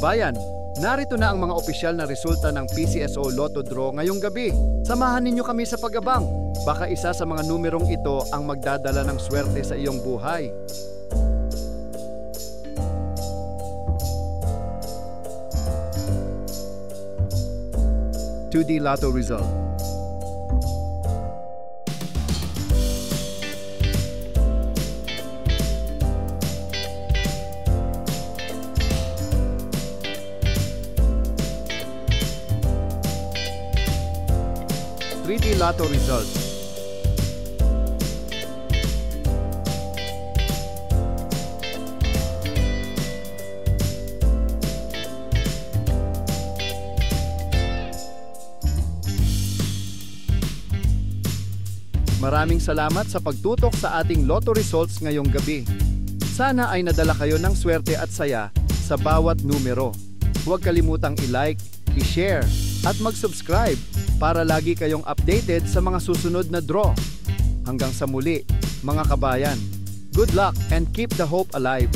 kabayan, narito na ang mga opisyal na resulta ng PCSO Lotto Draw ngayong gabi. Samahan ninyo kami sa pag-abang. Baka isa sa mga numerong ito ang magdadala ng swerte sa iyong buhay. (2D) Lotto result. (3D) Lotto results. Maraming salamat sa pagtutok sa ating Lotto results ngayong gabi. Sana ay nadala kayo ng swerte at saya sa bawat numero. Huwag kalimutang i-like, i-share, at mag-subscribe para lagi kayong updated sa mga susunod na draw. Hanggang sa muli, mga kabayan. Good luck and keep the hope alive!